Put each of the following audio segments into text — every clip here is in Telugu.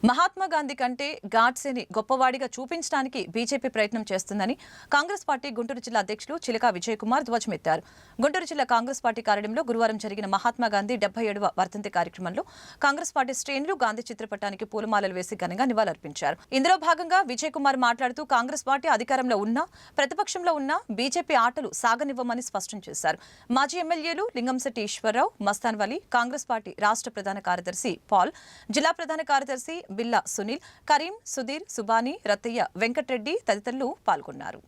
మహాత్మా గాంధీ కంటే గాడ్సేని గొప్పవాడిగా చూపించడానికి బీజేపీ ప్రయత్నం చేస్తుందని కాంగ్రెస్ పార్టీ గుంటూరు జిల్లా అధ్యక్షులు చిలకా విజయ్ కుమార్ ధ్వజమెత్తారు. గుంటూరు జిల్లా కాంగ్రెస్ పార్టీ కార్యాలయంలో గురువారం జరిగిన మహాత్మా గాంధీ 77వ వర్ధంతి కార్యక్రమంలో కాంగ్రెస్ పార్టీ శ్రేణులు గాంధీ చిత్రపటానికి పూలమాలలు వేసి ఘనంగా నివాళులర్పించారు. ఇందులో భాగంగా విజయ్ కుమార్ మాట్లాడుతూ కాంగ్రెస్ పార్టీ అధికారంలో ఉన్నా ప్రతిపక్షంలో ఉన్నా బీజేపీ ఆటలు సాగనివ్వమని స్పష్టం చేశారు. మాజీ ఎమ్మెల్యేలు లింగంశెట్టి ఈశ్వరరావు, మస్తాన్ వలి, కాంగ్రెస్ పార్టీ రాష్ట్ర ప్రధాన కార్యదర్శి పాల్, జిల్లా ప్రధాన కార్యదర్శి బిల్లా సునీల్, కరీం, సుధీర్, సుబానీ, రత్తయ్య, వెంకట్రెడ్డి తదితరులు పాల్గొన్నారు.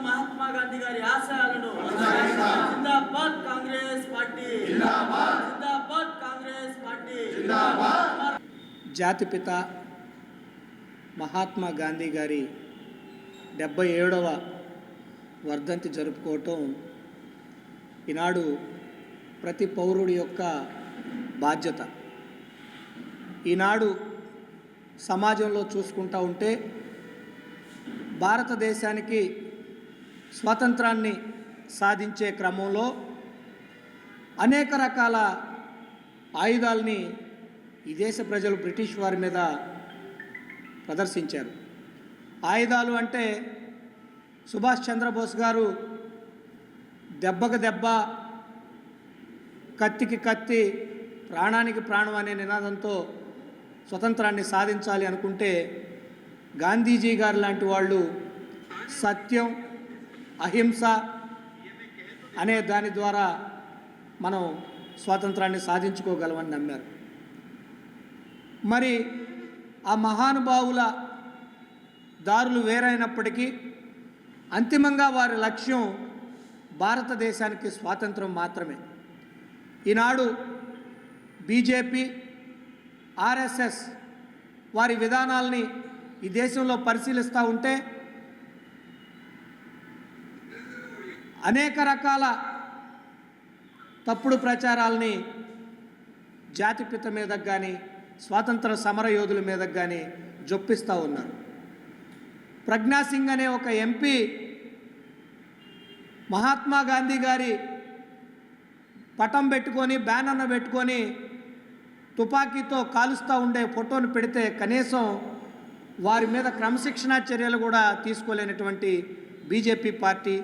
మహాత్మా గాంధీ గారి ఆశయాలను జిందాబాద్ కాంగ్రెస్ పార్టీ, జిందాబాద్ కాంగ్రెస్ పార్టీ. జాతిపిత మహాత్మా గాంధీ గారి 77వ వర్ధంతి జరుపుకోవటం ఈనాడు ప్రతి పౌరుడి యొక్క బాధ్యత. ఈనాడు సమాజంలో చూసుకుంటూ ఉంటే భారతదేశానికి స్వాతంత్రాన్ని సాధించే క్రమంలో అనేక రకాల ఆయుధాలని ఈ దేశ ప్రజలు బ్రిటిష్ వారి మీద ప్రదర్శించారు. ఆయుధాలు అంటే సుభాష్ చంద్రబోస్ గారు దెబ్బకు దెబ్బ, కత్తికి కత్తి, ప్రాణానికి ప్రాణం అనే నినాదంతో స్వతంత్రాన్ని సాధించాలి అనుకుంటే గాంధీజీ గారు లాంటి వాళ్ళు సత్యం, అహింస అనే దాని ద్వారా మనం స్వాతంత్రాన్ని సాధించుకోగలమని నమ్మారు. మరి ఆ మహానుభావుల దారులు వేరైనప్పటికీ అంతిమంగా వారి లక్ష్యం భారతదేశానికి స్వాతంత్రం మాత్రమే. ఈనాడు బీజేపీ, ఆర్ఎస్ఎస్ వారి విధానాలని ఈ దేశంలో పరిశీలిస్తూ ఉంటే అనేక రకాల తప్పుడు ప్రచారాలని జాతిపిత మీదకు కానీ స్వాతంత్ర సమర యోధుల మీదకు కానీ జొప్పిస్తూ ఉన్నారు. ప్రజ్ఞాసింగ్ అనే ఒక ఎంపీ మహాత్మా గాంధీ గారి పటం పెట్టుకొని, బ్యానర్ను పెట్టుకొని తుపాకీతో కాలుస్తూ ఉండే ఫోటోను పెడితే కనీసం వారి మీద క్రమశిక్షణా చర్యలు కూడా తీసుకోలేనటువంటి బీజేపీ పార్టీ,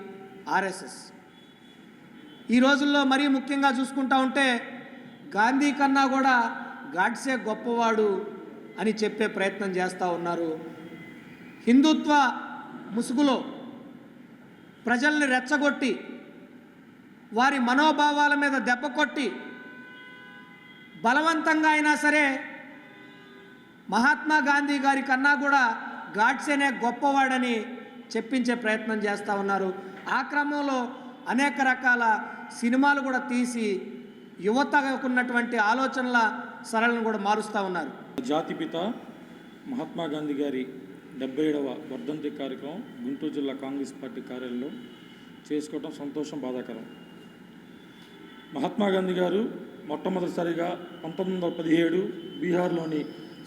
ఆర్ఎస్ఎస్ ఈ రోజుల్లో మరీ ముఖ్యంగా చూసుకుంటూ ఉంటే గాంధీ కన్నా కూడా గాడ్సే గొప్పవాడు అని చెప్పే ప్రయత్నం చేస్తూ ఉన్నారు. హిందుత్వ ముసుగులో ప్రజల్ని రెచ్చగొట్టి వారి మనోభావాల మీద దెబ్బ కొట్టి బలవంతంగా అయినా సరే మహాత్మా గాంధీ గారి కన్నా కూడా గాడ్సేనే గొప్పవాడని చెప్పించే ప్రయత్నం చేస్తూ ఉన్నారు. ఆ క్రమంలో అనేక రకాల సినిమాలు కూడా తీసి యువతకున్నటువంటి ఆలోచనల సరళను కూడా మారుస్తూ ఉన్నారు. జాతిపిత మహాత్మా గాంధీ గారి 77వ వర్ధంతి కార్యక్రమం గుంటూరు జిల్లా కాంగ్రెస్ పార్టీ కార్యాలయంలో చేసుకోవడం సంతోషం, బాధాకరం. మహాత్మా గాంధీ గారు మొట్టమొదటిసారిగా 1917 బీహార్లోని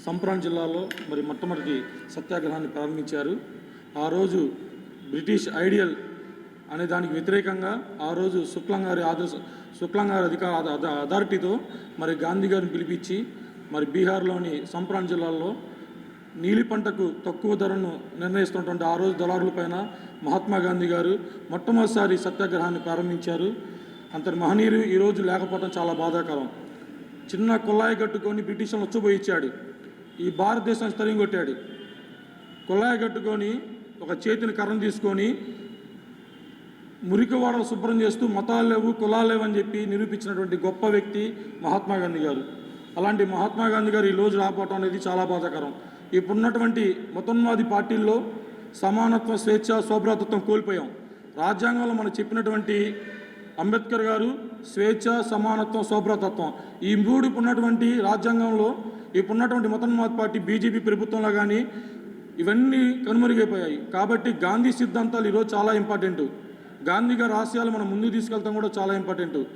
సంప్రాన్ జిల్లాలో మొట్టమొదటి సత్యాగ్రహాన్ని ప్రారంభించారు. ఆ రోజు బ్రిటిష్ ఐడియల్ అనే దానికి వ్యతిరేకంగా ఆ రోజు శుక్లంగారి అథారిటీతో గాంధీ గారిని పిలిపించి బీహార్లోని సంప్రాన్ జిల్లాలో నీలి పంటకు తక్కువ ధరను నిర్ణయిస్తున్నటువంటి ఆ రోజు దళారులపైన మహాత్మా గాంధీ గారు మొట్టమొదటిసారి సత్యాగ్రహాన్ని ప్రారంభించారు. అంతటి మహనీయులు ఈరోజు లేకపోవడం చాలా బాధాకరం. చిన్న కుళాయి కట్టుకొని బ్రిటిషర్లు వచ్చుపోయిచ్చాడు. ఈ భారతదేశాన్ని స్థలం కొట్టాడు. కుళాయి కట్టుకొని ఒక చేతిని కర్రను తీసుకొని మురికివాడలు శుభ్రం చేస్తూ మతాలు లేవు, కులాలు లేవు అని చెప్పి నిరూపించినటువంటి గొప్ప వ్యక్తి మహాత్మా గాంధీ గారు. అలాంటి మహాత్మా గాంధీ గారు ఈరోజు రాకపోవడం అనేది చాలా బాధాకరం. ఇప్పుడున్నటువంటి మతోన్మాది పార్టీల్లో సమానత్వం, స్వేచ్ఛ, సౌభ్రాతృత్వం కోల్పోయాం. రాజ్యాంగంలో మనం చెప్పినటువంటి అంబేద్కర్ గారు స్వేచ్ఛ, సమానత్వం, సౌభ్రతత్వం. ఈ మూడు ఇప్పుడు ఉన్నటువంటి రాజ్యాంగంలో ఇప్పుడు ఉన్నటువంటి మతోన్మాద పార్టీ బీజేపీ ప్రభుత్వంలో కానీ ఇవన్నీ కనుమరుగైపోయాయి. కాబట్టి గాంధీ సిద్ధాంతాలు ఈరోజు చాలా ఇంపార్టెంట్. గాంధీ గారి ఆశయాలు మనం ముందుకు తీసుకెళ్తాం కూడా చాలా ఇంపార్టెంట్.